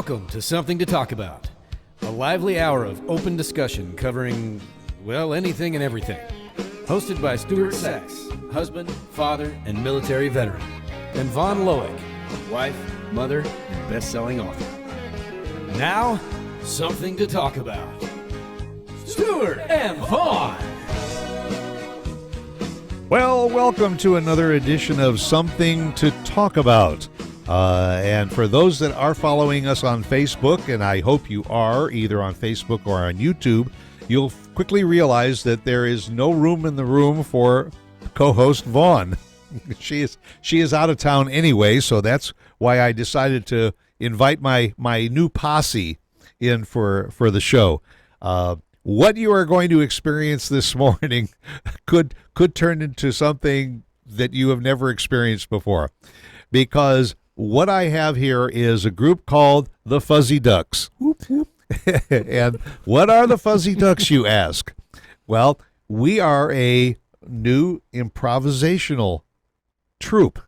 Welcome to Something to Talk About, a lively hour of open discussion covering, well, anything and everything. Hosted by Stuart Sachs, husband, father, and military veteran, and Vaughn Loick, wife, mother, and best-selling author. Now, Something to Talk About. Stuart and Vaughn. Well, welcome to another edition of Something to Talk About. And for those that are following us on Facebook, and I hope you are, either on Facebook or on YouTube, you'll quickly realize that there is no room in the room for co-host Vaughn. She is out of town anyway, so that's why I decided to invite my new posse in for the show. What you are going to experience this morning could turn into something that you have never experienced before, because what I have here is a group called the Fuzzy Ducks. Whoop, whoop. And what are the Fuzzy Ducks, you ask? Well, we are a new improvisational troupe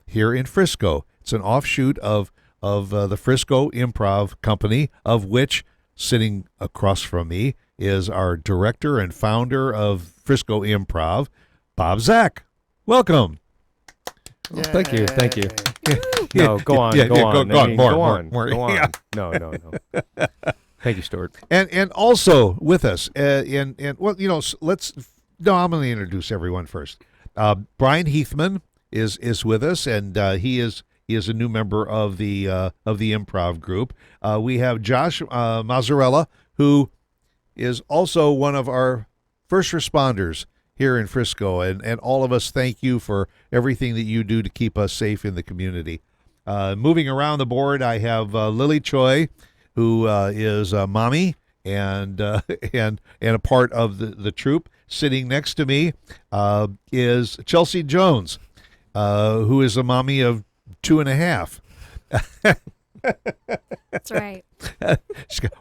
here in Frisco. It's an offshoot of the Frisco Improv Company, of which, sitting across from me, is our director and founder of Frisco Improv, Bob Zach. Welcome. Well, thank you. No, go on. Go on. Yeah. No. Thank you, Stuart. And also with us, I'm going to introduce everyone first. Brian Heathman is with us, and he is a new member of the improv group. We have Josh Mazzarella, who is also one of our first responders here in Frisco, and all of us thank you for everything that you do to keep us safe in the community. Moving around the board, I have Lily Choi, who is a mommy and a part of the troupe. Sitting next to me is Chelsea Jones, who is a mommy of 2.5. That's right.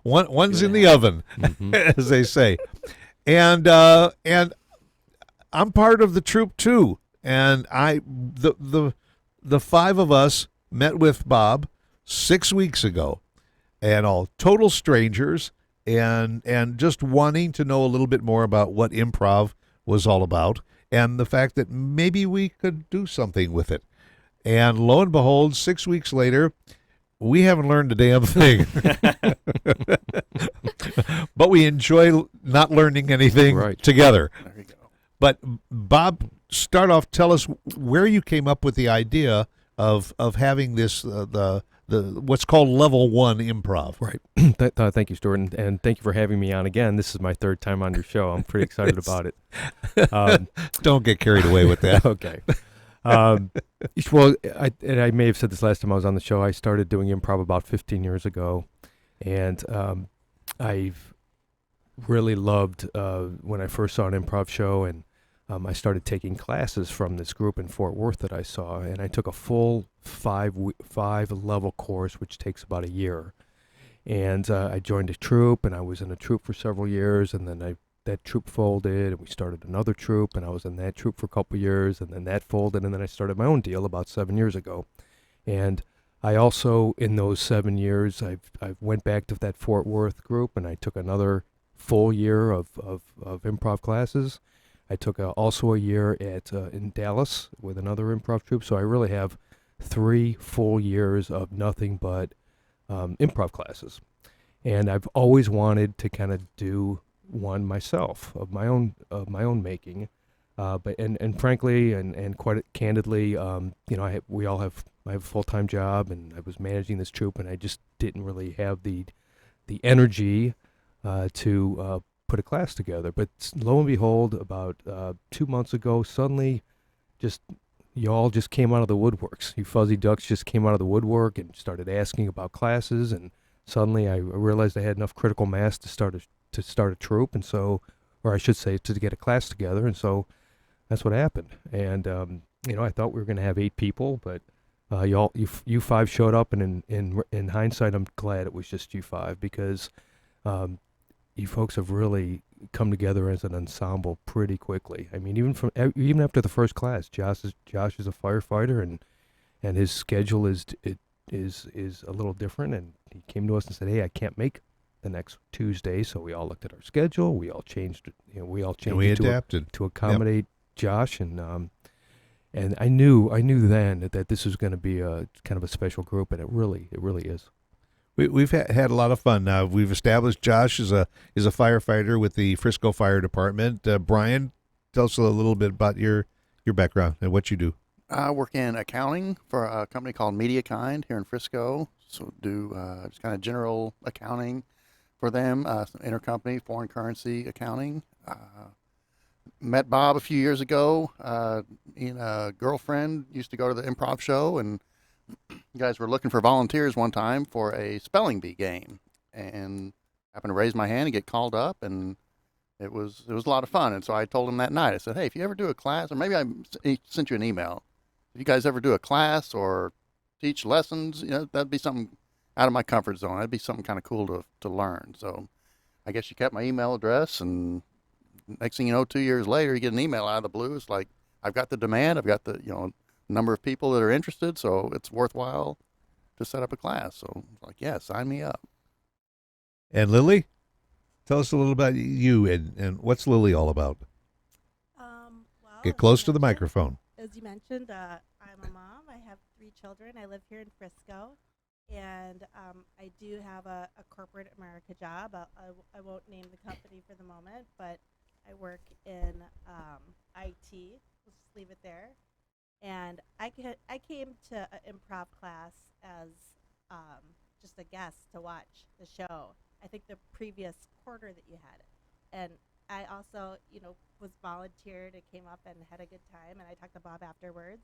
One's in the oven, as they say, and I'm part of the troupe too. And the five of us met with Bob 6 weeks ago, and all total strangers, and just wanting to know a little bit more about what improv was all about, and the fact that maybe we could do something with it. And lo and behold, 6 weeks later, we haven't learned a damn thing. But we enjoy not learning anything together. There you go. But Bob, start off. Tell us where you came up with the idea of having this the what's called level 1 improv. Right. Thank you, Stuart, and thank you for having me on again. This is my third time on your show. I'm pretty excited about it. Don't get carried away with that. Okay. Well, I may have said this last time I was on the show. I started doing improv about 15 years ago, and I've really loved when I first saw an improv show, and I started taking classes from this group in Fort Worth that I saw, and I took a full five level course, which takes about a year. And I joined a troupe, and I was in a troupe for several years, and then that troupe folded, and we started another troupe, and I was in that troupe for a couple years, and then that folded, and then I started my own deal about 7 years ago. And I also, in those 7 years, I went back to that Fort Worth group, and I took another full year of improv classes. I took also a year in Dallas with another improv troupe, so I really have 3 full years of nothing but improv classes. And I've always wanted to kind of do one myself of my own making, but frankly and quite candidly, I have a full-time job, and I was managing this troupe, and I just didn't really have the energy to put a class together. But lo and behold, about 2 months ago, suddenly, you all just came out of the woodworks. You Fuzzy Ducks just came out of the woodwork and started asking about classes, and suddenly I realized I had enough critical mass to start a troupe, and so, or I should say, to get a class together, and so that's what happened. And I thought we were going to have 8 people, but you 5 showed up, and in hindsight, I'm glad it was just you 5, because you folks have really come together as an ensemble pretty quickly. I mean, even after the first class, Josh is a firefighter, and his schedule is a little different, and he came to us and said, "Hey, I can't make the next Tuesday." So we all looked at our schedule. We all changed. We all changed. And we it adapted to accommodate Josh, and I knew then that this was going to be a kind of a special group, and it really is. We've had a lot of fun. Now we've established Josh is a firefighter with the Frisco Fire Department. Brian, tell us a little bit about your background and what you do. I work in accounting for a company called Media here in Frisco. So do just kind of general accounting for them, intercompany foreign currency accounting. Met Bob a few years ago. He and a girlfriend used to go to the improv show, and you guys were looking for volunteers one time for a spelling bee game, and happened to raise my hand and get called up, and it was a lot of fun. And so I told him that night, I said, hey, if you ever do a class, or maybe I sent you an email, if you guys ever do a class or teach lessons, that'd be something out of my comfort zone. That'd be something kind of cool to learn. So I guess you kept my email address, and next thing you know, 2 years later, you get an email out of the blue. It's like, I've got the demand, I've got the number of people that are interested, so it's worthwhile to set up a class. So it's like, yeah, sign me up. And Lily, tell us a little about you and what's Lily all about? Get close to the microphone. As you mentioned, I'm a mom. I have 3 children. I live here in Frisco, and I do have a corporate America job. I won't name the company for the moment, but I work in IT. We'll just leave it there. And I came to an improv class as just a guest to watch the show. I think the previous quarter that you had it. And I also, was volunteered and came up and had a good time. And I talked to Bob afterwards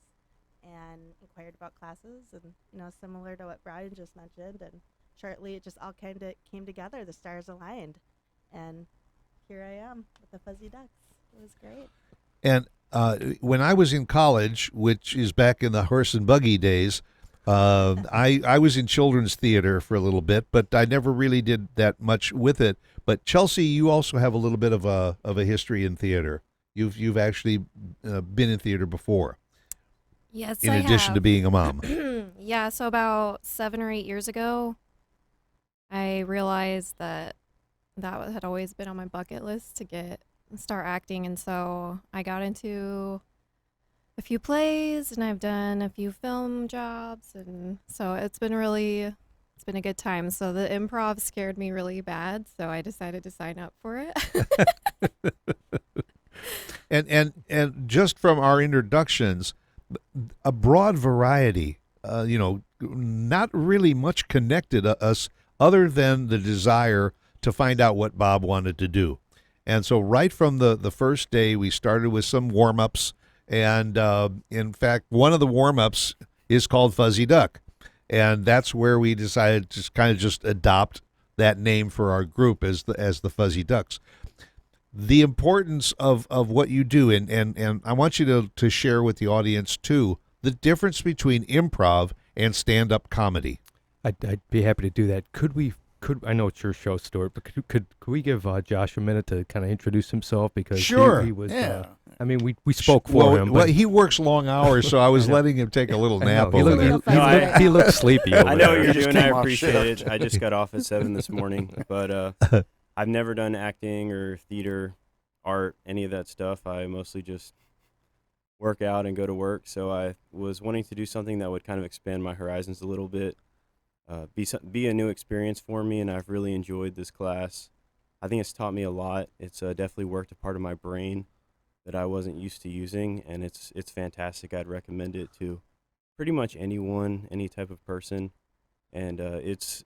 and inquired about classes. And, similar to what Brian just mentioned. And shortly, it just all kind of came together. The stars aligned. And here I am with the Fuzzy Ducks. It was great. And when I was in college, which is back in the horse and buggy days, I was in children's theater for a little bit, but I never really did that much with it. But Chelsea, you also have a little bit of a history in theater. You've actually been in theater before. Yes, in addition to being a mom. Yeah, so about 7 or 8 years ago, I realized that had always been on my bucket list to start acting, and so I got into a few plays, and I've done a few film jobs, and so it's been a good time. So the improv scared me really bad, so I decided to sign up for it. and just from our introductions, a broad variety, not really much connected to us other than the desire to find out what Bob wanted to do. And so right from the first day, we started with some warm-ups. And in fact, one of the warm-ups is called Fuzzy Duck. And that's where we decided to kind of just adopt that name for our group as the Fuzzy Ducks. The importance of what you do, and I want you to share with the audience, too, the difference between improv and stand-up comedy. I'd be happy to do that. I know it's your show, Stuart, but could we give Josh a minute to kind of introduce himself? Because sure. He was, yeah. We spoke for him. Well, he works long hours, so I was letting him take a little nap over there. He looked sleepy over I know there. what you're doing. I came off appreciate shift. it. I just got off at 7 this morning, but I've never done acting or theater, art, any of that stuff. I mostly just work out and go to work, so I was wanting to do something that would kind of expand my horizons a little bit. Be a new experience for me, and I've really enjoyed this class. I think it's taught me a lot. It's definitely worked a part of my brain that I wasn't used to using, and it's fantastic. I'd recommend it to pretty much anyone, any type of person, and it's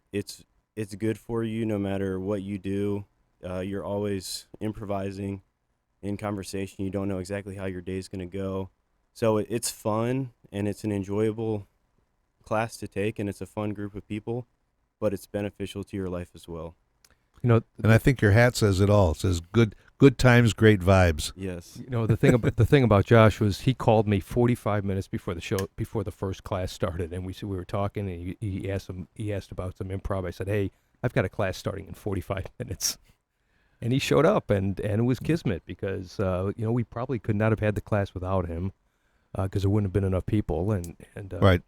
good for you no matter what you do. You're always improvising in conversation. You don't know exactly how your day's going to go, so it's fun and it's an enjoyable class to take, and it's a fun group of people, but it's beneficial to your life as well. And I think your hat says it all. It says good times, great vibes. Yes. The thing about Josh was he called me 45 minutes before the first class started, and we were talking, and he asked about some improv. I said, hey, I've got a class starting in 45 minutes. And he showed up, and it was kismet because we probably could not have had the class without him. Because there wouldn't have been enough people, and right.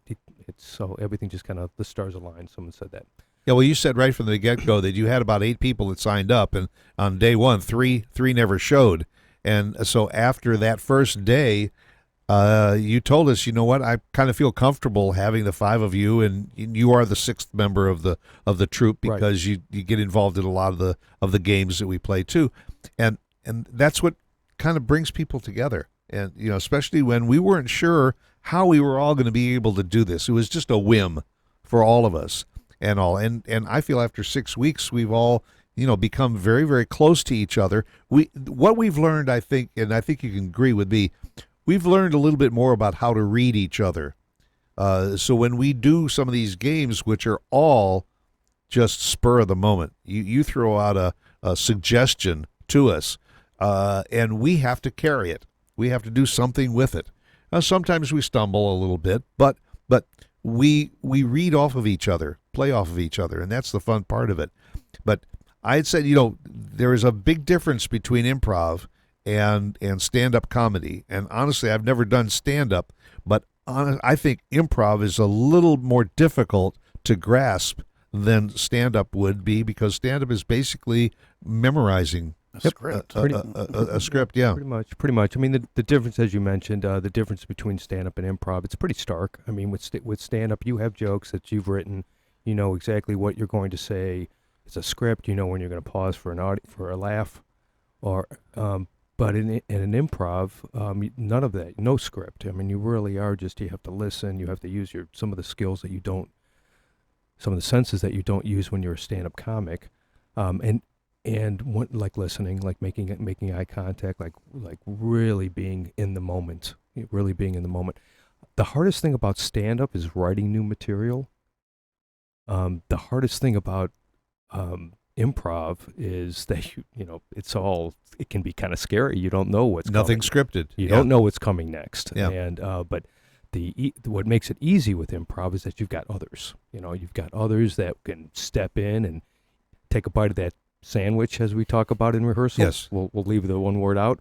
So everything just kind of, the stars aligned. Someone said that. Yeah, well, you said right from the get-go that you had about 8 people that signed up, and on day one, three never showed. And so after that first day, you told us, you know what, I kind of feel comfortable having the 5 of you, and you are the 6th member of the troop Right. because you get involved in a lot of the games that we play too, and that's what kind of brings people together. And especially when we weren't sure how we were all going to be able to do this. It was just a whim for all of us and all. And I feel after 6 weeks we've all become very, very close to each other. What we've learned, I think, and I think you can agree with me, we've learned a little bit more about how to read each other. So when we do some of these games, which are all just spur of the moment, you throw out a suggestion to us, and we have to carry it. We have to do something with it. Sometimes we stumble a little bit, but we read off of each other, play off of each other, and that's the fun part of it. But I had said, there is a big difference between improv and stand-up comedy. And honestly, I've never done stand-up, but I think improv is a little more difficult to grasp than stand-up would be, because stand-up is basically memorizing A script. a script, yeah. Pretty much. I mean, the difference, as you mentioned, the difference between stand-up and improv, it's pretty stark. I mean, with stand-up, you have jokes that you've written. You know exactly what you're going to say. It's a script. You know when you're going to pause for a laugh, or but in an improv, none of that. No script. I mean, you really are just. You have to listen. You have to use some of the skills that you don't, some of the senses that you don't use when you're a stand-up comic, like listening, like making eye contact, like really being in the moment, The hardest thing about stand-up is writing new material. The hardest thing about improv is that it can be kind of scary. You don't know what's Nothing coming. scripted. You don't know what's coming next. Yeah. And but what makes it easy with improv is that you've got others. You've got others that can step in and take a bite of that sandwich, as we talk about in rehearsal. Yes. We'll leave the one word out.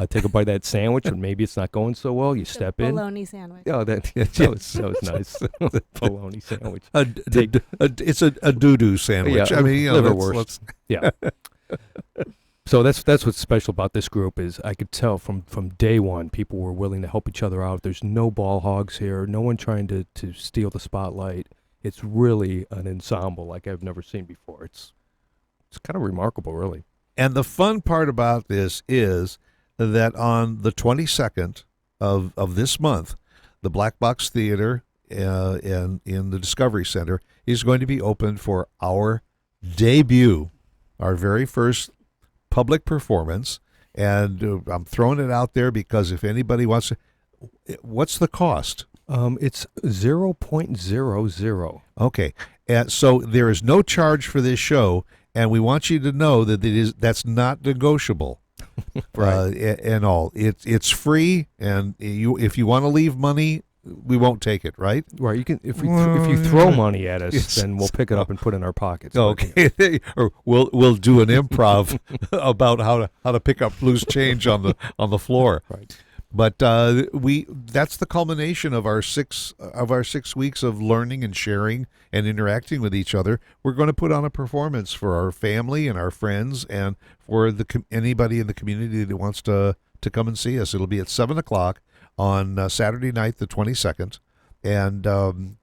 Take a bite of that sandwich, and maybe it's not going so well. You step in. Bologna sandwich. Oh, that was nice. The bologna sandwich. It's a doo-doo sandwich. Yeah, I mean, liverwurst. Yeah. So that's what's special about this group is I could tell from day one people were willing to help each other out. There's no ball hogs here. No one trying to steal the spotlight. It's really an ensemble like I've never seen before. It's kind of remarkable, really. And the fun part about this is that on the 22nd of this month, the Black Box Theater in the Discovery Center is going to be open for our debut, our very first public performance. And I'm throwing it out there because if anybody wants to, what's the cost? It's 0.00. Okay. And so there is no charge for this show, and we want you to know that that's not negotiable. Right. And all. It's free, and if you want to leave money, we won't take it, right? Right. You can if you throw money at us, then we'll pick it up and put it in our pockets. Okay. Or we'll do an improv about how to pick up loose change on the floor. Right. But that's the culmination of our 6 weeks of learning and sharing and interacting with each other. We're going to put on a performance for our family and our friends and for anybody in the community that wants to come and see us. It'll be at 7:00 on Saturday night, the 22nd. And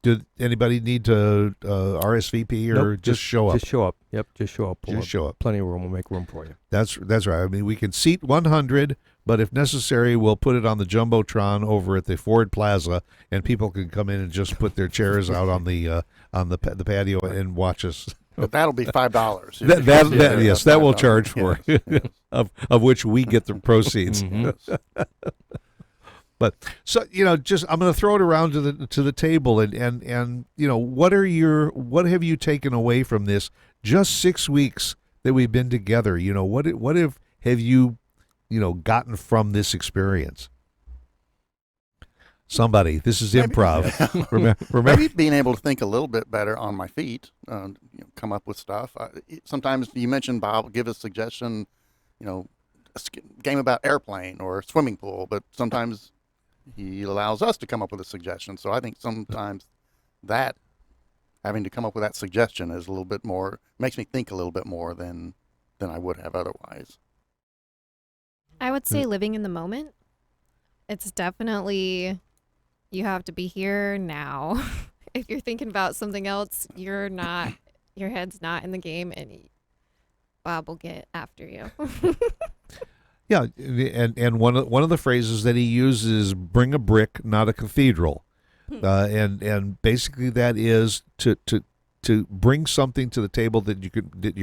did anybody need to RSVP or Nope, just show up? Just show up. Yep, just show up. Just show up. Plenty of room. We'll make room for you. That's right. I mean, we can seat 100, but if necessary, we'll put it on the Jumbotron over at the Ford Plaza, and people can come in and just put their chairs out on the patio and watch us. But that'll be $5. Yes, that we'll charge for, Yes. of which we get the proceeds. Mhm. But so I'm going to throw it around to the table and what have you taken away from this just 6 weeks that we've been together? What have you gotten from this experience? Somebody, this is improv. Remember, Maybe being able to think a little bit better on my feet, come up with stuff. Sometimes you mentioned Bob give a suggestion, a game about airplane or swimming pool, but sometimes he allows us to come up with a suggestion. So I think sometimes that having to come up with that suggestion is a little bit more, makes me think a little bit more than I would have otherwise. I would say living in the moment. It's definitely, you have to be here now. If you're thinking about something else, your head's not in the game, and Bob will get after you. Yeah, and one of the phrases that he uses is "bring a brick, not a cathedral," and basically that is to bring something to the table that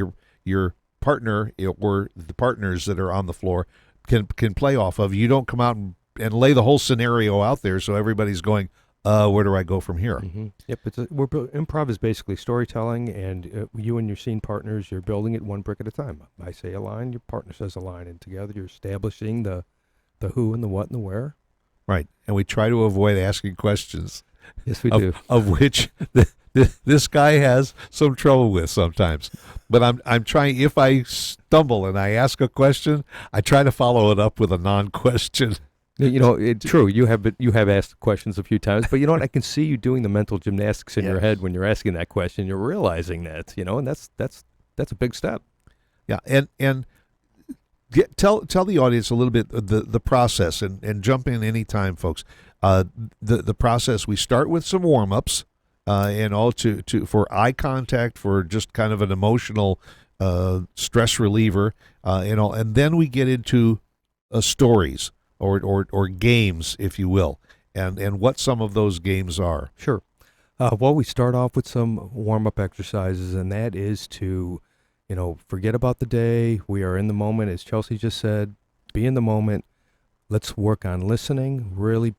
your partner or the partners that are on the floor can play off of. You don't come out and lay the whole scenario out there so everybody's going, where do I go from here? Mm-hmm. Yep, improv is basically storytelling, and you and your scene partners, you're building it one brick at a time. I say a line, your partner says a line, and together you're establishing the who and the what and the where. Right, and we try to avoid asking questions. Yes, we do. Of which this guy has some trouble with sometimes. But I'm trying. If I stumble and I ask a question, I try to follow it up with a non-question. You know, it's true. You have asked questions a few times, but you know what? I can see you doing the mental gymnastics in your head when you're asking that question. You're realizing that, and that's a big step. Yeah, and tell the audience a little bit the process, and jump in anytime, folks. The process. We start with some warm-ups, and all for eye contact, for just kind of an emotional stress reliever, and then we get into stories. Or games, if you will, and what some of those games are. Sure. Well, we start off with some warm-up exercises, and that is to, forget about the day. We are in the moment, as Chelsea just said. Be in the moment. Let's work on listening. Really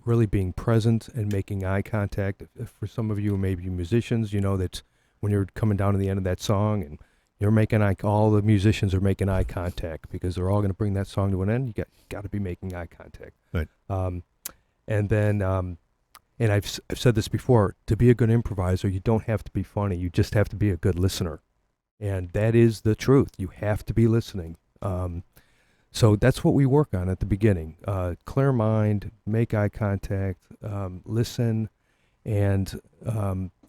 really being present and making eye contact. If for some of you who may be musicians, that when you're coming down to the end of that song and you're making all the musicians are making eye contact because they're all going to bring that song to an end. You got to be making eye contact. Right. And then, and I've said this before, to be a good improviser, you don't have to be funny. You just have to be a good listener. And that is the truth. You have to be listening. So that's what we work on at the beginning. Clear mind, make eye contact, listen, and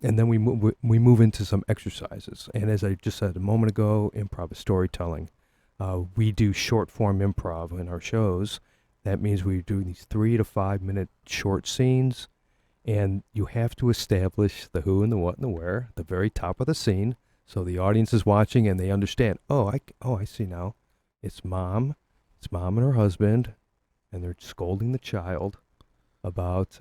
then we move into some exercises. And as I just said a moment ago, improv is storytelling. We do short form improv in our shows. That means we do these 3 to 5 minute short scenes, and you have to establish the who and the what and the where at the very top of the scene, so the audience is watching and they understand. I see now. It's mom and her husband, and they're scolding the child about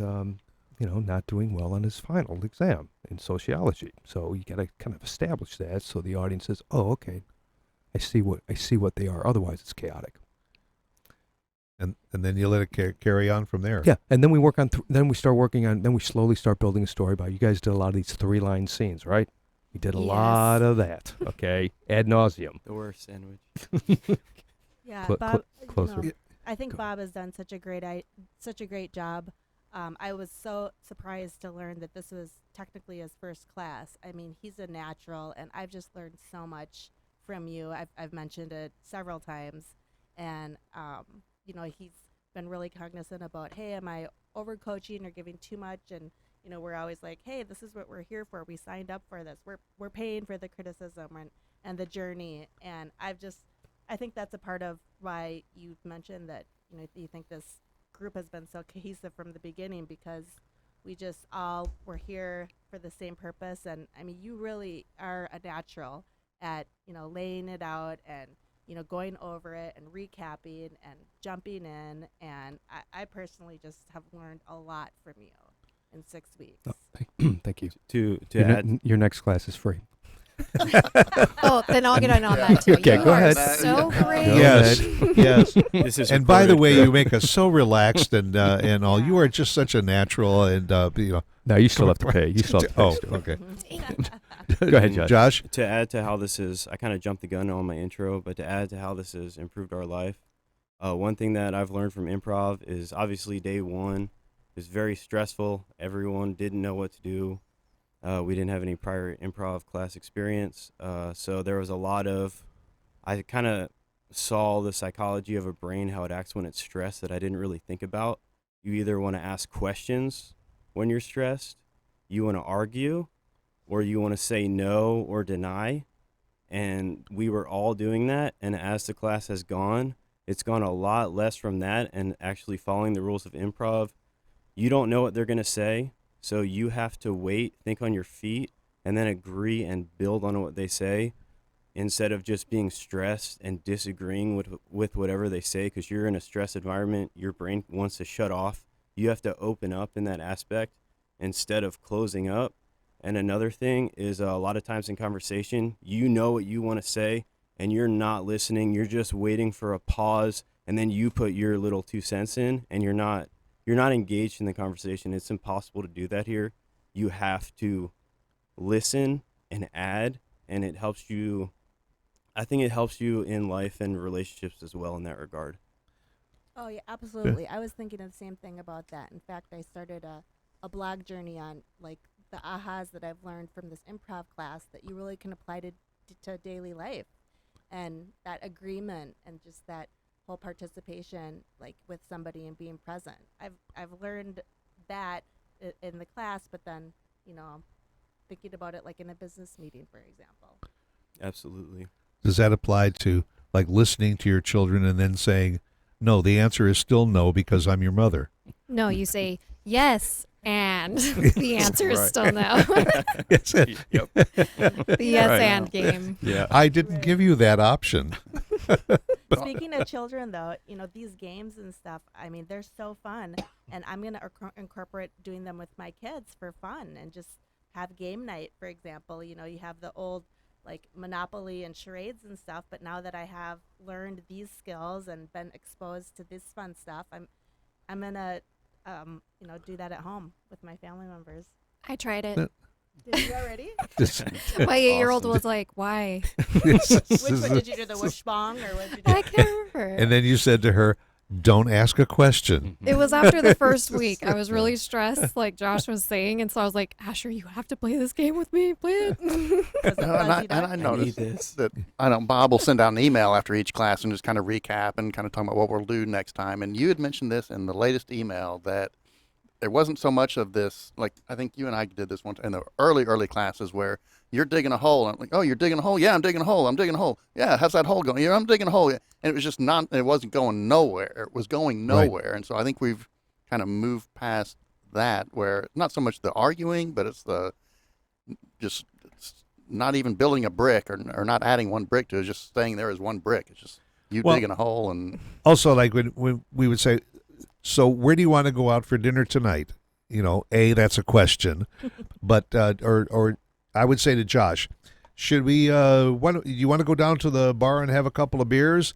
not doing well on his final exam in sociology. So you got to kind of establish that so the audience says, "Oh, okay, I see what they are." Otherwise, it's chaotic. And then you let it carry on from there. Yeah, and then we work on. Then we slowly start building a story about. You guys did a lot of these 3-line scenes, right? We did a lot of that. Okay, ad nauseum. The worst sandwich. Yeah, Cl- Bob. closer. I think Bob has done such a great job. I was so surprised to learn that this was technically his first class. I mean, he's a natural, and I've just learned so much from you. I've mentioned it several times, and he's been really cognizant about, hey, am I overcoaching or giving too much? And we're always like, hey, this is what we're here for. We signed up for this. We're paying for the criticism and the journey. And I think that's a part of why you mentioned that you think this group has been so cohesive from the beginning, because we just all were here for the same purpose. And I mean, you really are a natural at laying it out and going over it and recapping and jumping in. And I personally just have learned a lot from you in 6 weeks. Thank you. To add, Your next class is free. Oh, then I'll get on that too. Okay, You go are ahead. So Go great. Yes, yes. this is And by the recorded, way, correct? you make us so relaxed and all. You are just such a natural, and No, you still have to pay. You still have to pay. Oh, Stu. okay. Go ahead, Josh. Josh. To add to how this is, I kind of jumped the gun on my intro, but to add to how this has improved our life, one thing that I've learned from improv is obviously day one is very stressful. Everyone didn't know what to do. We didn't have any prior improv class experience, so there was a lot of, I kind of saw the psychology of a brain, how it acts when it's stressed, that I didn't really think about. You either want to ask questions when you're stressed, you want to argue, or you want to say no or deny. And we were all doing that. And as the class has gone, it's gone a lot less from that and actually following the rules of improv. You don't know what they're going to say, so you have to wait, think on your feet, and then agree and build on what they say instead of just being stressed and disagreeing with whatever they say, because you're in a stress environment. Your brain wants to shut off. You have to open up in that aspect instead of closing up. And another thing is a lot of times in conversation, you know what you want to say and you're not listening. You're just waiting for a pause, and then you put your little 2 cents in, and you're not engaged in the conversation. It's impossible to do that here. You have to listen and add, and it helps you. I think it helps you in life and relationships as well in that regard. Oh, yeah, absolutely. I was thinking of the same thing about that. In fact, I started a blog journey on like the ahas that I've learned from this improv class that you really can apply to daily life, and that agreement and just that whole participation, like with somebody and being present. I've learned that in the class, but then I'm thinking about it like in a business meeting, for example. Absolutely. Does that apply to like listening to your children and then saying, no, the answer is still no because I'm your mother? No, you say yes, and the answer is still no. Yes, Yep. The yes Right. and game. Yeah. I didn't give you that option. Speaking of children, though, these games and stuff, I mean, they're so fun. And I'm going to incorporate doing them with my kids for fun and just have game night, for example. You have the old, like, Monopoly and charades and stuff. But now that I have learned these skills and been exposed to this fun stuff, I'm going to, do that at home with my family members. I tried it. Did you already? My 8-year-old was like, why? Which one did you do? The wishbong or what did you do? I can't remember. And then you said to her, don't ask a question. It was after the first week. I was really stressed, like Josh was saying, and so I was like, Asher, you have to play this game with me. Play it. And I noticed that Bob will send out an email after each class and just kind of recap and kind of talk about what we'll do next time. And you had mentioned this in the latest email that there wasn't so much of this, like I think you and I did this one in the early classes where you're digging a hole. And I'm like, oh, you're digging a hole? Yeah, I'm digging a hole. I'm digging a hole. Yeah, how's that hole going? Yeah, I'm digging a hole. Yeah. And it was just it wasn't going nowhere. It was going nowhere. Right. And so I think we've kind of moved past that where not so much the arguing, but it's the just not even building a brick or not adding one brick to it, just staying there as one brick. It's just you digging a hole. And also, like when we would say, so where do you want to go out for dinner tonight? That's a question. But, or I would say to Josh, should we, you want to go down to the bar and have a couple of beers?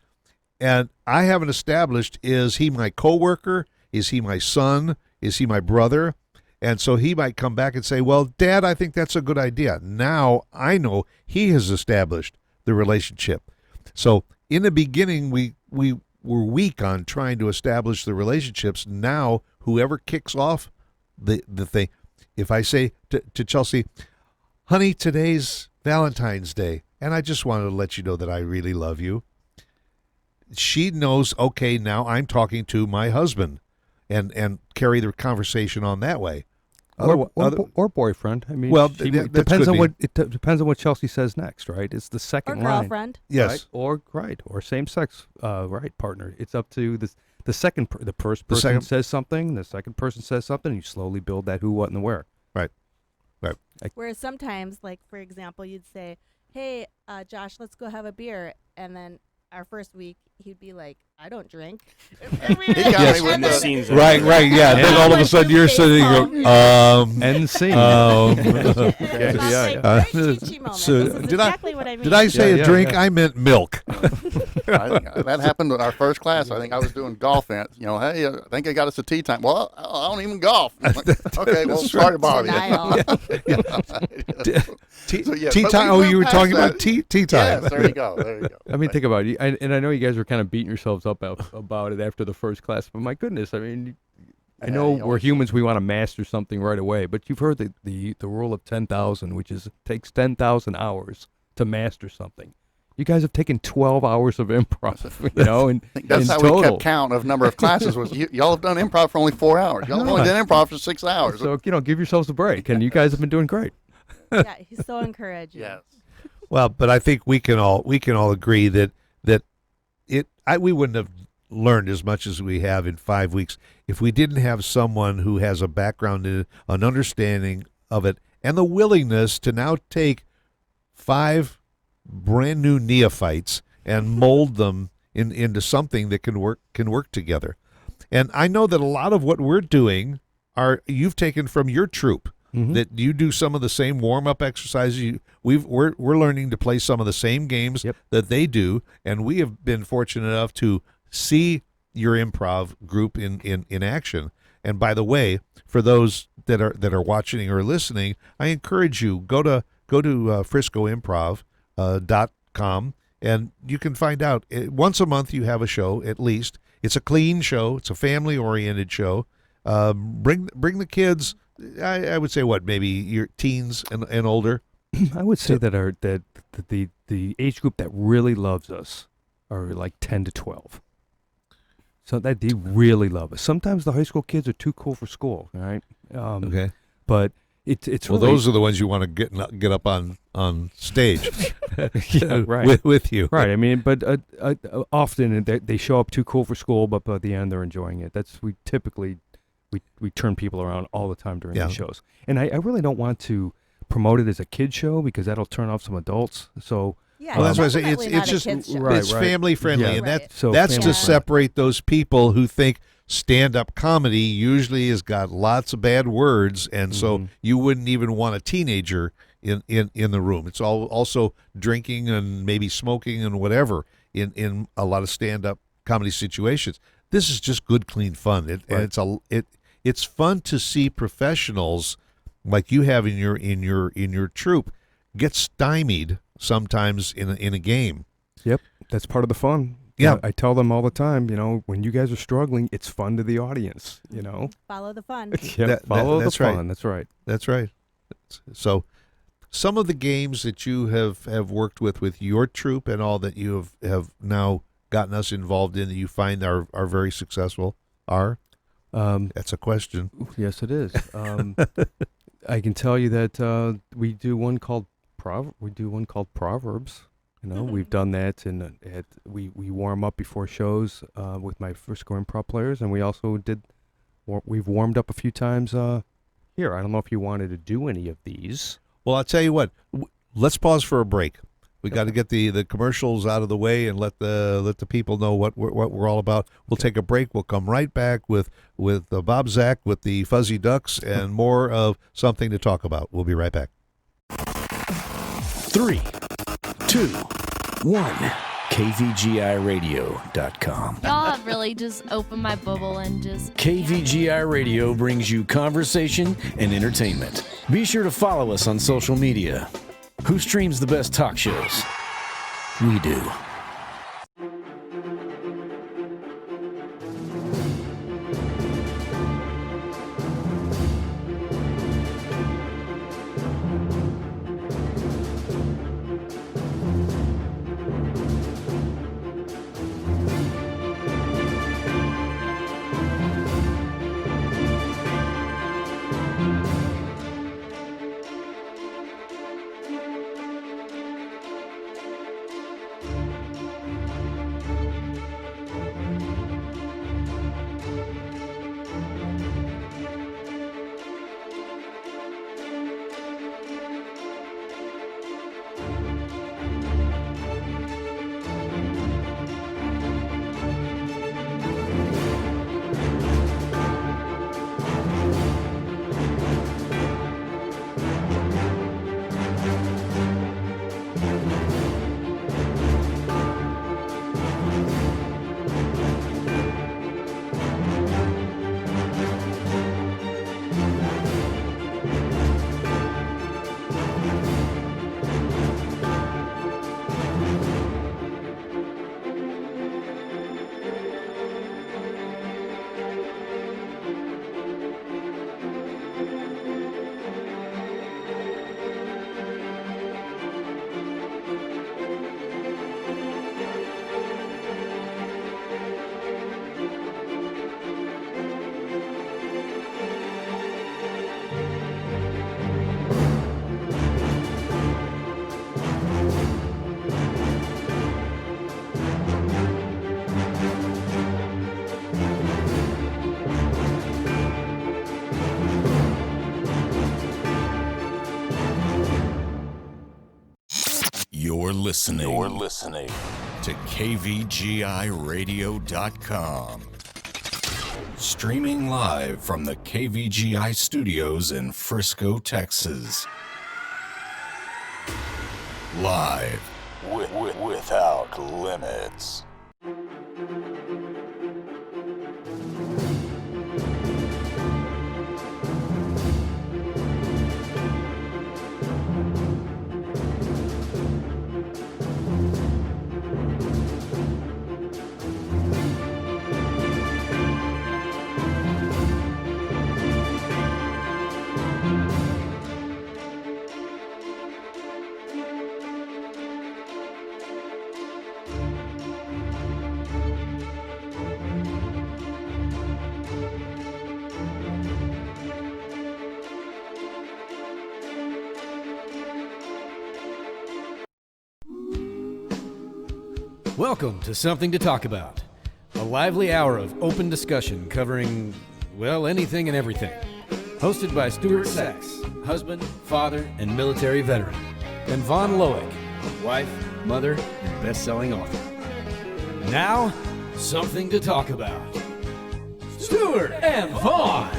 And I haven't established, is he my coworker? Is he my son? Is he my brother? And so he might come back and say, well, Dad, I think that's a good idea. Now I know he has established the relationship. So in the beginning, we were weak on trying to establish the relationships. Now, whoever kicks off the thing, if I say to Chelsea, honey, today's Valentine's Day, and I just wanted to let you know that I really love you, she knows, okay, now I'm talking to my husband and carry the conversation on that way. Or boyfriend. I mean, well, depends on what depends on what Chelsea says next, right? It's the second or line. girlfriend. Yes. Right? Or same sex partner. It's up to the first person says something, the second person says something, and you slowly build that who, what, and the where. Right. Whereas sometimes, like for example, you'd say, "Hey, Josh, let's go have a beer," and then our first week, he'd be like, "I don't drink." He got me with the scenes. Right, yeah. Then all of a sudden you're sitting there, end scene. So did what I mean. Did I say a drink? I meant milk. That happened in our first class. I think I was doing golf. And, hey, I think I got us a tea time. Well, I don't even golf. I'm like, okay, well, sorry to bother you. Tea time. Oh, you were talking about tea time. Yes, there you go. I mean, think about it. And I know you guys were kind of beating yourselves up about it after the first class, but my goodness, I mean, I know we're humans. We want to master something right away, but you've heard the rule of 10,000, which is it takes 10,000 hours to master something. You guys have taken 12 hours of improv, you know, and I think that's in how total. we kept count of number of classes. Was y'all have done improv for only 4 hours? Y'all have only done improv for 6 hours. So, you know, give yourselves a break. And you guys have been doing great. Yeah, he's so encouraging. Yes. Well, but I think we can all agree that we wouldn't have learned as much as we have in 5 weeks if we didn't have someone who has a background in it, an understanding of it, and the willingness to now take 5 brand new neophytes and mold them into something that can work together. And I know that a lot of what we're doing you've taken from your troupe. Mhm. That you do some of the same warm-up exercises. We're learning to play some of the same games that they do, and we have been fortunate enough to see your improv group in action. And by the way, for those that are watching or listening, I encourage you go to friscoimprov.com, and you can find out. Once a month you have a show at least. It's a clean show. It's a family-oriented show. Bring the kids. I would say maybe your teens and older. I would say that the age group that really loves us are like 10 to 12. So that they really love us. Sometimes the high school kids are too cool for school, all right? Okay. But it's Well, really, those are the ones you want to get up on stage yeah, right. with you. Right. I mean, but often they show up too cool for school, but by the end they're enjoying it. We typically turn people around all the time during these shows. And I really don't want to promote it as a kid show because that'll turn off some adults. So Yeah, Well, that's why I say definitely it's not a just kid's show. Right, it's right. family friendly, Yeah. and Right. that's family to friendly. separate those people who think stand-up comedy usually has got lots of bad words, and so Mhm. you wouldn't even want a teenager in the room. It's also drinking and maybe smoking and whatever in a lot of stand-up comedy situations. This is just good, clean fun, and it's fun to see professionals like you have in your troupe get stymied sometimes in a game. Yep, that's part of the fun. Yeah. I tell them all the time, you know, when you guys are struggling, it's fun to the audience, you know. Follow the fun. Follow that's the right. fun. That's right. That's right. So some of the games that you have worked with your troupe and all that you have now gotten us involved in that you find are very successful are? That's a question. Yes, it is. I can tell you that we do one called Proverbs. You know, we've done that, and we warm up before shows with my Frisco improv players, and we also we've warmed up a few times here. I don't know if you wanted to do any of these. Well, I'll tell you what. Let's pause for a break. We got to get the commercials out of the way and let the people know what we're all about. We'll take a break. We'll come right back with Bob Zach with the Fuzzy Ducks and more of something to talk about. We'll be right back. 3, 2, 1. KVGIRadio.com. Y'all have really just opened my bubble and just... KVGI Radio brings you conversation and entertainment. Be sure to follow us on social media. Who streams the best talk shows? We do. You're listening to KVGIRadio.com. Streaming live from the KVGI studios in Frisco, Texas. Live without limits. Welcome to Something to Talk About, a lively hour of open discussion covering, well, anything and everything. Hosted by Stuart Sachs, husband, father, and military veteran, and Vaughn Loick, wife, mother, and best-selling author. Now, Something to Talk About. Stuart and Vaughn.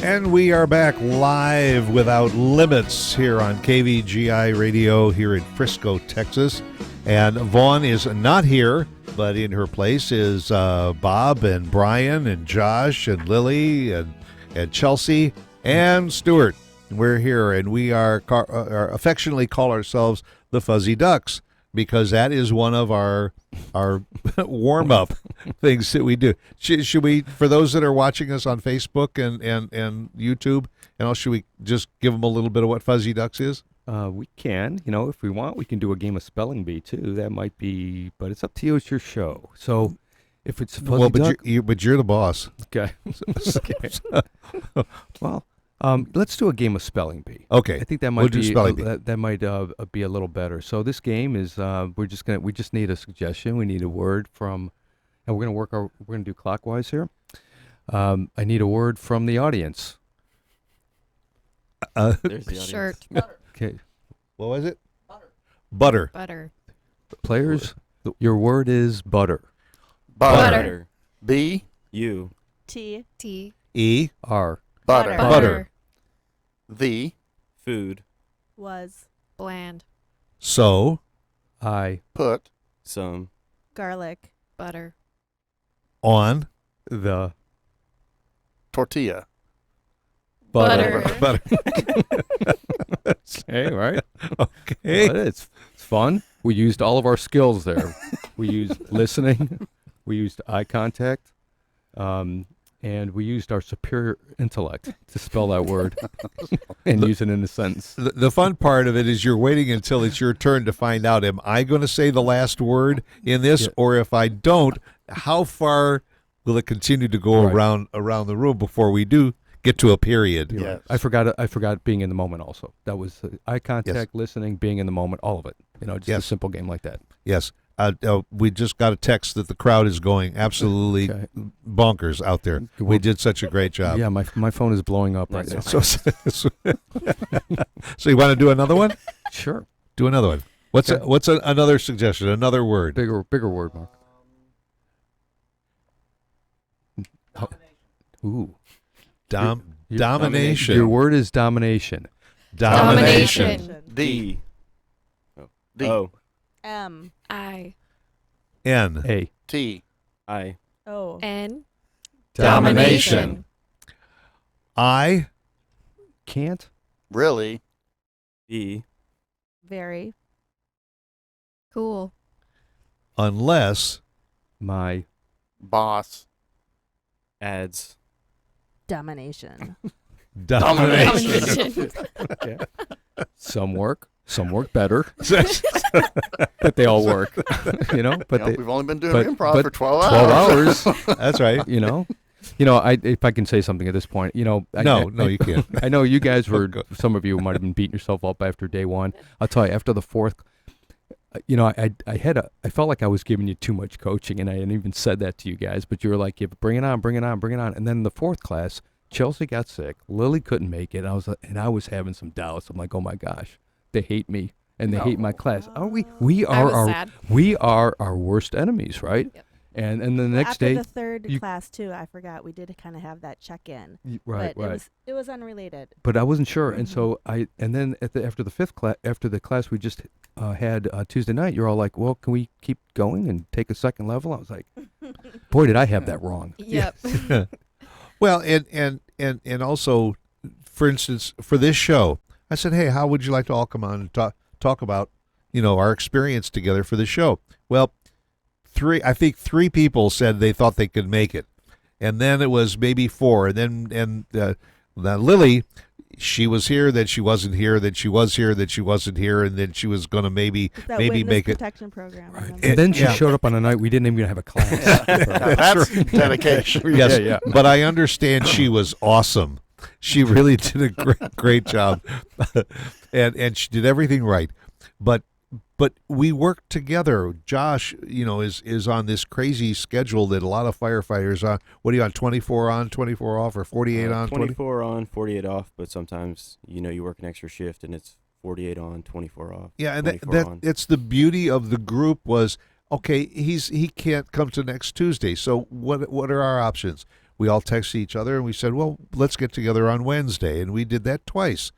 And we are back live without limits here on KVGI Radio here in Frisco, Texas. And Vaughn is not here, but in her place is Bob and Brian and Josh and Lily and Chelsea and Stuart. We're here, and we are affectionately call ourselves the Fuzzy Ducks because that is one of our warm-up things that we do. Should we, for those that are watching us on Facebook and YouTube, should we just give them a little bit of what Fuzzy Ducks is? We can, if we want, we can do a game of spelling bee too. That might be, but it's up to you. It's your show. So if it's Fuzzy Duck, you're the boss. Okay. Okay. Well, let's do a game of spelling bee. Okay. I think that might We'll do be spelling bee. that might be a little better. So this game is we just need a suggestion. We need a word from, and we're gonna do clockwise here. I need a word from the audience. There's the audience. Shirt. Okay. What was it? Butter. Butter. Players, your word is butter. Butter. B. You. T. T. E. R. Butter. Butter. The. Food. Was. Bland. So. I. Put. Some. Garlic. Butter. On. The. Tortilla. Butter. Butter. Hey, right? Okay. Well, it's fun. We used all of our skills there. We used listening. We used eye contact. And we used our superior intellect to spell that word and use it in a sentence. The fun part of it is you're waiting until it's your turn to find out, am I going to say the last word in this? Yeah. Or if I don't, how far will it continue to go Right. around the room before we do get to a period? You're Yes. right. I forgot being in the moment also. That was eye contact, Yes. listening, being in the moment, all of it. Just Yes. a simple game like that. Yes. We just got a text that the crowd is going absolutely Okay. bonkers out there. We Well, did such a great job. Yeah, my phone is blowing up right now. So you want to do another one? Sure. Do another one. What's Okay. another suggestion? Another word. Bigger word, Mark. Ooh. Domination. Your word is domination. Domination. D. D. O. M. I. N. A. T. I. O. N. Domination. I. Can't. Really. E. Very. Cool. Unless. My. Boss. Adds. Domination. Domination. Okay. Some work better, but they all work. But We've only been doing but- improv but for 12 12 hours. That's right. If I can say something at this point, No, you can't. I know you guys were. Okay. Some of you might have been beating yourself up after day one. I'll tell you, after the fourth, I felt like I was giving you too much coaching, and I hadn't even said that to you guys. But you were like, "Yeah, bring it on, bring it on, bring it on." And then the fourth class, Chelsea got sick. Lily couldn't make it. I was having some doubts. I'm like, "Oh my gosh, they hate me." and they hate my class. Are we? Oh. We I are was our sad. we are our worst enemies, right? Yep. And the Well, next after day, the third you- class too, I forgot we did kind of have that check-in, right, but right. it was unrelated. But I wasn't sure, and Mhm. so then after the fifth class, after the class we just had Tuesday night, you're all like, "Well, can we keep going and take a second level?" I was like, "Boy, did I have that wrong." Yep. Well, and also, for instance, for this show, I said, "Hey, how would you like to all come on and talk about, our experience together for the show?" Well, I think three people said they thought they could make it, and then it was maybe four, and then Lily, she was here, then she wasn't here, then she was here, then she wasn't here, and then she was going to maybe It's that maybe witness make it. protection program. Right. remember? And then she Yeah. showed up on a night we didn't even have a class. That's dedication. Yes, Yeah. but I understand she was awesome. She really did a great job, and she did everything right. But we worked together. Josh, is on this crazy schedule that a lot of firefighters are. What are you on? 24 on, 24 off, or 48 on? 24 on, 48 off, but sometimes, you work an extra shift and it's 48 on, 24 off. Yeah, and 24 on. it's the beauty of the group was, okay, he can't come to next Tuesday, so what are our options? We all texted each other and we said, well, let's get together on Wednesday, and we did that twice.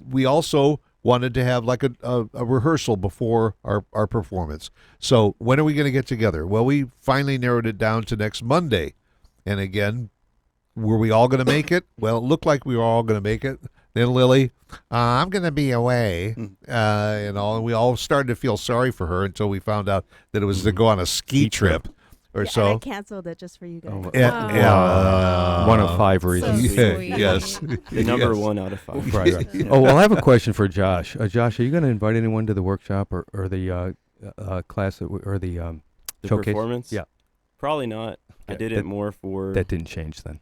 We also wanted to have like a rehearsal before our performance. So when are we going to get together? Well, we finally narrowed it down to next Monday. And again, were we all going to make it? Well, it looked like we were all going to make it. Then Lily, I'm going to be away, and we all started to feel sorry for her until we found out that it was to go on a ski trip or Yeah, so. and I canceled it just for you guys. Yeah, One of five reasons. So Yeah, sweet. yes. The number Yes. 1 out of 5. Right. Oh, well, I have a question for Josh. Josh, are you going to invite anyone to the workshop or the class or the The showcase? performance? Yeah. Probably not. I Yeah, did that- it more for... That didn't change then.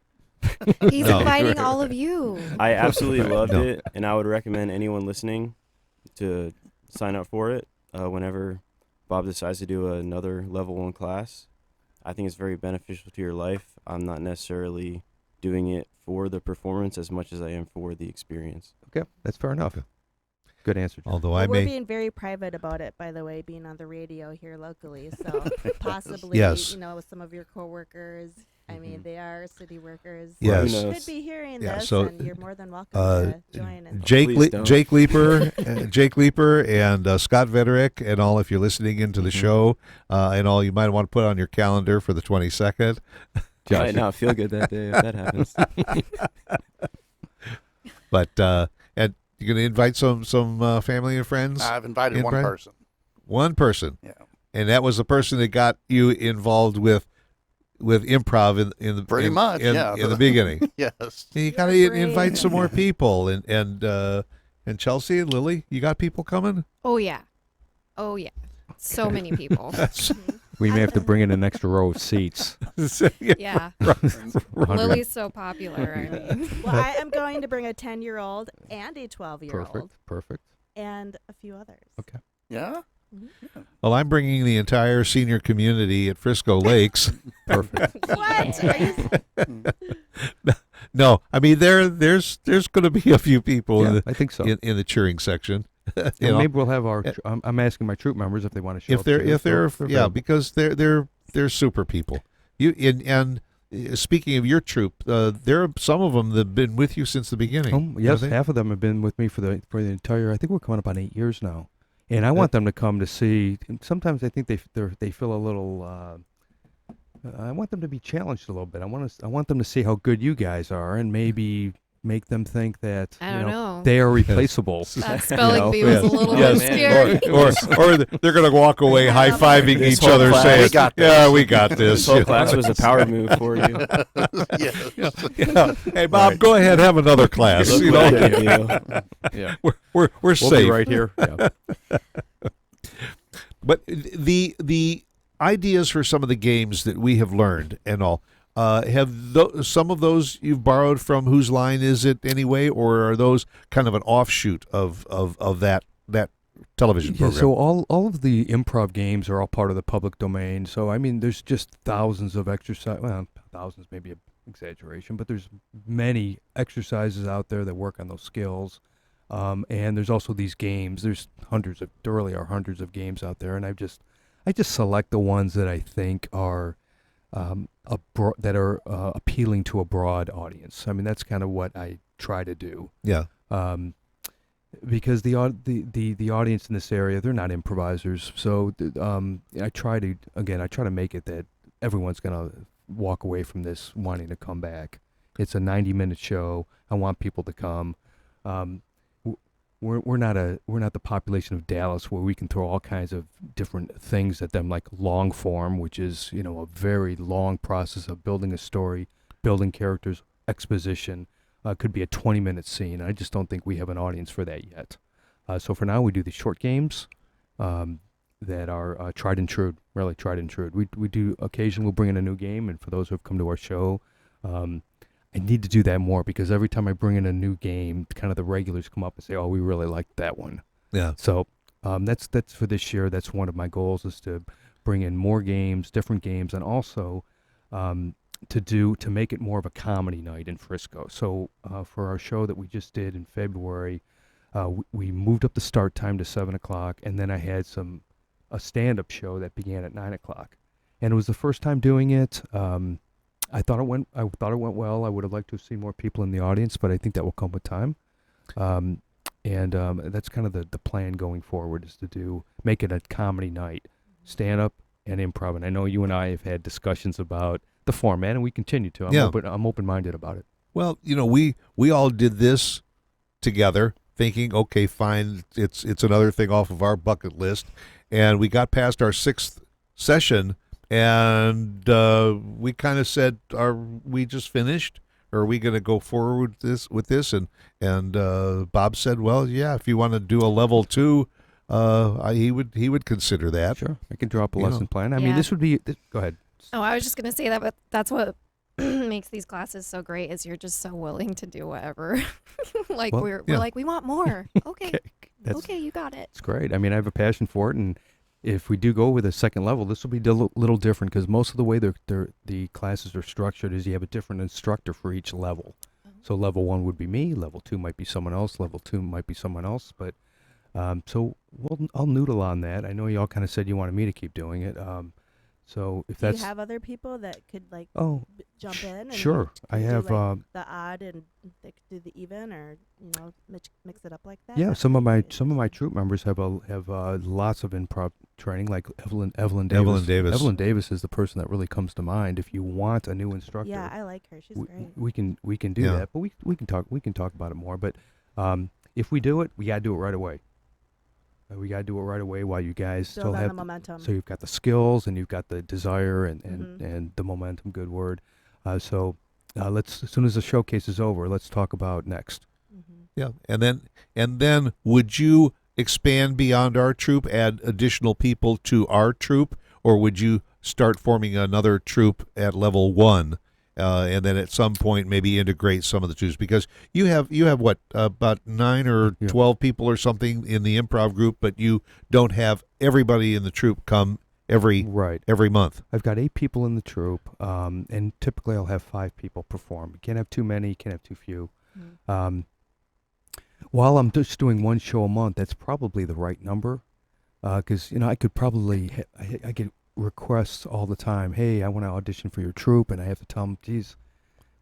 He's No. inviting all of you. I absolutely loved No. it, and I would recommend anyone listening to sign up for it whenever Bob decides to do another level 1 class. I think it's very beneficial to your life. I'm not necessarily doing it for the performance as much as I am for the experience. Okay, that's fair enough. Good answer. John. Although Well, I we're may. being very private about it, by the way, being on the radio here locally. So possibly, Yes. with some of your coworkers. I mean, they are city workers. Yes. Who Could knows? be hearing Yeah, this, so, and you're more than welcome to join. And Please don't. Jake Leeper, and Scott Vederick, and all, if you're listening into the show, and all, you might want to put on your calendar for the 22nd. I might not feel good that day if that happens. But and you're going to invite some family and friends. I've invited In one Brad? person. One person, Yeah. and that was the person that got you involved with improv in the Pretty much, yeah. in the beginning. Yes. You got to You're brave. invite some more people, and Chelsea and Lily, you got people coming. Oh yeah. So many people. We may have to bring in an extra row of seats. Yeah. Lily's so popular. I mean, well, I am going to bring a 10-year-old and a 12-year-old Perfect. and a few others. Okay. Yeah. Well, I'm bringing the entire senior community at Frisco Lakes. Perfect. What? Are you No, I mean there's going to be a few people Yeah, I think so. in the cheering section. And You know, maybe we'll have our. I'm asking my troop members if they want to show if up. they're too, if they're so yeah, because they're super people. Speaking of your troop, there are some of them that have been with you since the beginning. Yes, Have they? half of them have been with me for the entire. I think we're coming up on 8 years now, and I want them to come to see. And sometimes I think they feel a little. I want them to be challenged a little bit. I want them to see how good you guys are, and maybe make them think that I don't know. they are replaceable. That spelling know, bee was a little yes. bit scary. or they're going to walk away high fiving This each whole other, class, saying, we got this. "Yeah, we got this." This whole class was a power move for you. Yes. Yeah. Hey, Bob, go ahead, have another class. Look You what know, I can do. Yeah, we're we'll safe be right here. Yeah. But the ideas for some of the games that we have learned and all, have some of those you've borrowed from Whose Line Is It Anyway, or are those kind of an offshoot of that television Yeah, program? so all of the improv games are all part of the public domain. So I mean, there's just thousands of exercise. Well, thousands maybe an exaggeration, but there's many exercises out there that work on those skills. And there's also these games. There really are hundreds of games out there, and I just select the ones that I think are appealing to a broad audience. I mean, that's kind of what I try to do. Yeah. Because the audience in this area, they're not improvisers. So I try to make it that everyone's gonna walk away from this wanting to come back. It's a 90-minute show. I want people to come. We're not the population of Dallas where we can throw all kinds of different things at them, like long form, which is a very long process of building a story, building characters, exposition. Could be a 20-minute scene. I just don't think we have an audience for that yet. So for now, we do the short games that are tried and true, really tried and true. We do occasionally we'll bring in a new game, and for those who have come to our show, I need to do that more because every time I bring in a new game, kind of the regulars come up and say, "Oh, we really liked that one." Yeah. So that's for this year. That's one of my goals is to bring in more games, different games, and also to make it more of a comedy night in Frisco. So for our show that we just did in February, we moved up the start time to 7:00, and then I had a stand-up show that began at 9:00, and it was the first time doing it. I thought it went well. I would have liked to have seen more people in the audience, but I think that will come with time. And that's kind of the plan going forward is to make it a comedy night, stand up and improv. And I know you and I have had discussions about the format, and we continue to. I'm open-minded about it. Well, we all did this together, thinking, okay, fine, it's another thing off of our bucket list, and we got past our 6th session. And we kind of said, "Are we just finished? Or are we going to go forward with this?" And Bob said, "Well, yeah, if you want to do a level 2, he would consider that." Sure, I can draw up a lesson plan. I mean, this would be. Go ahead. Oh, I was just gonna say that, but that's what makes these classes so great is you're just so willing to do whatever. We're like, we want more. Okay, okay, you got it. It's great. I mean, I have a passion for it, and if we do go with a second level, this will be a little different because most of the way the classes are structured is you have a different instructor for each level. So level 1 would be me, level 2 might be someone else, level 2 might be someone else. But so I'll noodle on that. I know y'all kind of said you wanted me to keep doing it. So if do you have other people that could jump in? And sure, I have the odd and they could do the even, or mix it up like that. Yeah, some of my troop members have lots of improv training, like Evelyn Davis. Evelyn Davis is the person that really comes to mind if you want a new instructor. Yeah, I like her. She's great. We can do that, but we can talk about it more. But if we do it, we gotta do it right away. We gotta do it right away while you guys still have the momentum. So you've got the skills and you've got the desire and the momentum. Good word. So let's as soon as the showcase is over, let's talk about next. Mm-hmm. Yeah, and then would you expand beyond our troop, add additional people to our troop, or would you start forming another troop at level 1? And then at some point maybe integrate some of the troops, because you have what about 9 or 12 people or something in the improv group, but you don't have everybody in the troop come every month. I've got 8 people in the troop, and typically I'll have 5 people perform. You can't have too many, you can't have too few. Mm-hmm. While I'm just doing one show a month, that's probably the right number, because I could probably I get requests all the time. Hey, I want to audition for your troupe, and I have to tell them, geez,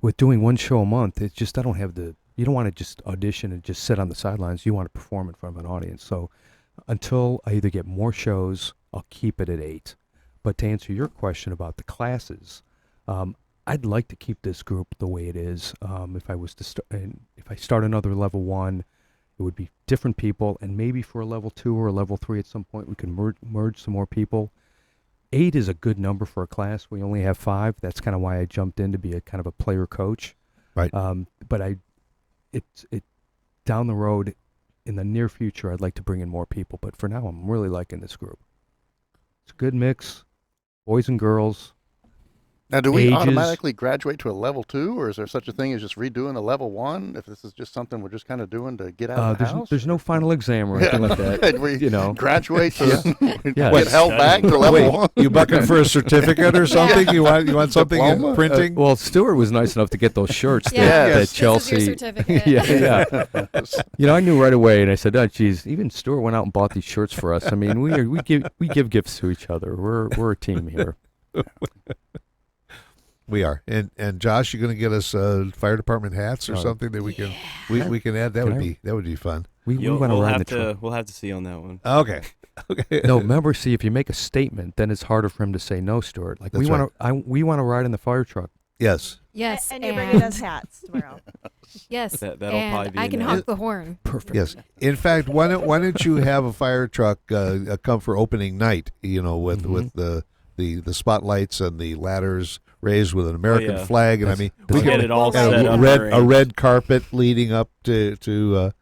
with doing one show a month, it's just I don't have you don't want to just audition and just sit on the sidelines. You want to perform in front of an audience. So until I either get more shows, I'll keep it at 8. But to answer your question about the classes, I'd like to keep this group the way it is. If I was to if I start another level 1, it would be different people, and maybe for a level 2 or a level 3 at some point we can merge some more people. 8 is a good number for a class. We only have 5. That's kind of why I jumped in to be a kind of a player coach. Right. But it's down the road, in the near future, I'd like to bring in more people. But for now, I'm really liking this group. It's a good mix, boys and girls. Now, do we ages. automatically graduate to a level 2, or is there such a thing as just redoing a level 1? If this is just something we're just kind of doing to get out of the house? There's no final exam or anything like that. We you know, graduate to Yeah. get held back to level Wait, 1. you bucking for a certificate or something? You want something in Diploma? printing? well, Stuart was nice enough to get those shirts Yeah. that, Yes. that This Chelsea. is your certificate. yeah. You know, I knew right away, and I said, "Oh, geez." Even Stuart went out and bought these shirts for us. I mean, we give gifts to each other. We're a team here. We are. And Josh, you going to get us fire department hats or Oh, something that we can we can add? That would be fun. We want to we'll ride in have the to truck. we'll have to see on that one. Okay. Okay. No, remember, see, if you make a statement, then it's harder for him to say no, Stuart. Like That's we want to ride in the fire truck. Yes. Yes, And you're bringing us hats tomorrow. yes, That'll and probably be I in can there. honk the horn. Perfect. Yes. In fact, why don't you have a fire truck come for opening night? You know, with the spotlights and the ladders raised with an American yeah. flag, and I mean, That's we Get can it all have set up. a red carpet leading up to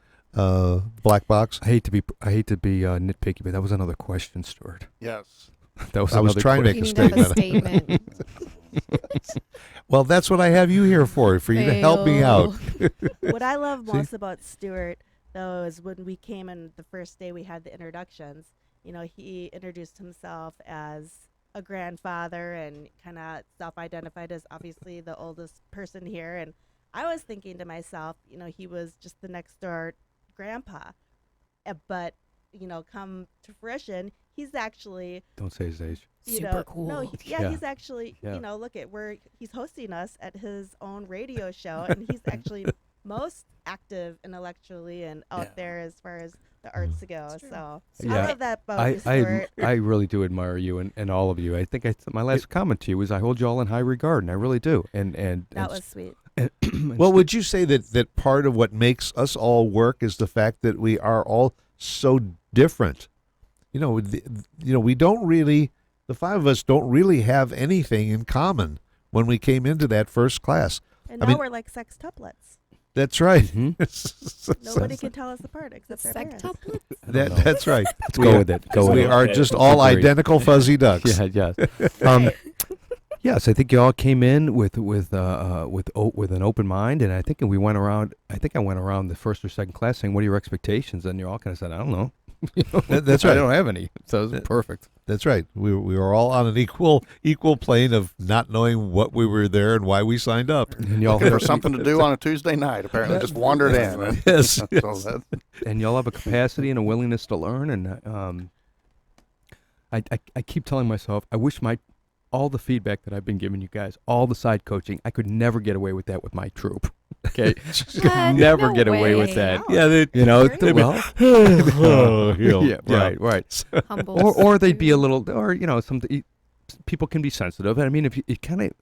Black Box. I hate to be nitpicky, but that was another question, Stuart. Yes. That was I was another trying to question. make You a need to have a statement. Well, that's what I have you here for you to help me out. What I love most about Stuart, though, is when we came in the first day we had the introductions, you know, he introduced himself as a grandfather and kind of self-identified as obviously the oldest person here. And I was thinking to myself, you know, he was just the next door grandpa. But, you know, come to fruition, he's actually Don't say his age. you Super know, cool. No, Yeah. he's actually, Yeah. you know, look at where he's hosting us at his own radio show, and he's actually most active intellectually and out Yeah. there as far as the arts go. So Yeah. I love that about you, I Stuart. really do admire you and all of you. I think my last comment to you was I hold you all in high regard, and I really do. And That was sweet. Well, would you say that part of what makes us all work is the fact that we are all so different? You know, we don't really, the five of us don't really have anything in common when we came into that first class. And I now mean- we're like sextuplets. That's right. Mhm. Nobody can tell us apart except our parents. Sextuplet? That's right. Let's go with it. Go with We it. are just all Agreed. identical fuzzy ducks. Yeah, yes. Yes, I think you all came in with an open mind, and I think we went around. I think I went around the first or second class saying, "What are your expectations?" And you all kind of said, "I don't know." You know? That's I right. don't have any, so it was perfect. That's right. We were all on an equal plane of not knowing what we were there and why we signed up. And y'all Looking for have, something to do on a Tuesday night, apparently. Just wandered in. Yes. So that- and y'all have a capacity and a willingness to learn. And I keep telling myself, I wish all the feedback that I've been giving you guys, all the side coaching, I could never get away with that with my troop. Okay, could What? never No get away with way. that. No. Yeah, they, You know, Very well, yeah, right. Humble. Or they'd be a little, or you know, people can be sensitive. I mean, if you kind of,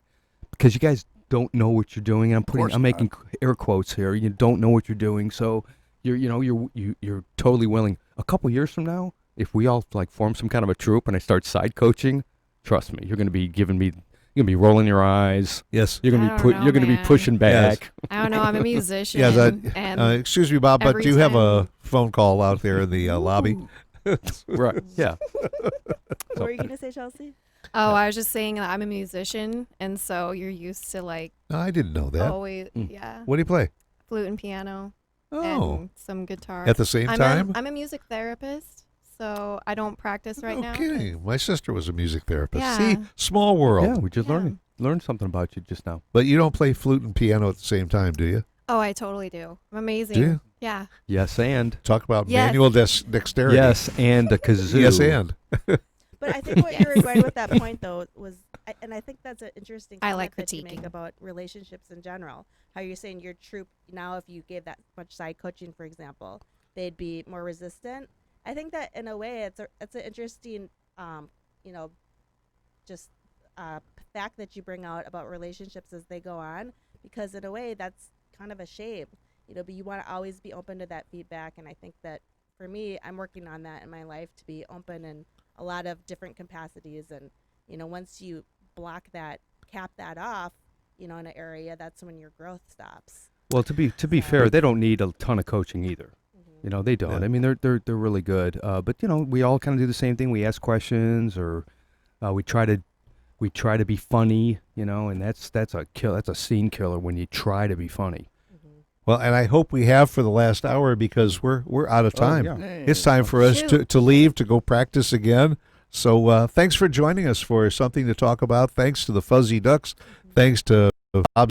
because you guys don't know what you're doing, and course I'm making air quotes here. You don't know what you're doing, so you're totally willing. A couple years from now, if we all like form some kind of a troop and I start side coaching, trust me, you're gonna be giving me. You're gonna be rolling your eyes. yes. You're gonna I be don't know, you're gonna be man. pushing back. I don't know. I'm a musician. Yeah, and excuse me, Bob, but every do you have a time- phone call out there in the lobby? Right. Yeah. What were you going to say, Chelsea? oh, I was just saying that I'm a musician, and so you're used to like No, I didn't know that. always, Mm. yeah, What do you play? flute and piano Oh, and some guitar. at the same I'm time? I'm a music therapist, so I don't practice right now. Okay. My sister was a music therapist. Yeah. See, small world. Yeah. We just Yeah. learned something about you just now. But you don't play flute and piano at the same time, do you? Oh, I totally do. I'm amazing. Do you? Yeah. Yes, and Talk about Yes. manual dexterity. yes, and a kazoo. Yes, and. But I think what you were going with that point, though, was, and I think that's an interesting I comment like that you make critiquing. about relationships in general. How you're saying your troop, now if you gave that much side coaching, for example, they'd be more resistant. I think that in a way it's an interesting, you know, just fact that you bring out about relationships as they go on, because in a way that's kind of a shame, you know, but you want to always be open to that feedback. And I think that for me, I'm working on that in my life, to be open in a lot of different capacities. And, you know, once you cap that off, you know, in an area, that's when your growth stops. Well, to be fair, they don't need a ton of coaching either. You know, they don't. Yeah. I mean, they're really good. But you know, we all kind of do the same thing. We ask questions, or we try to we try to be funny, and that's a kill. That's a scene killer when you try to be funny. Well, and I hope we have for the last hour because we're out of time. yeah. It's time for us to leave to go practice again. So thanks for joining us for Something to Talk About. Thanks to the Fuzzy Ducks. Thanks to Bob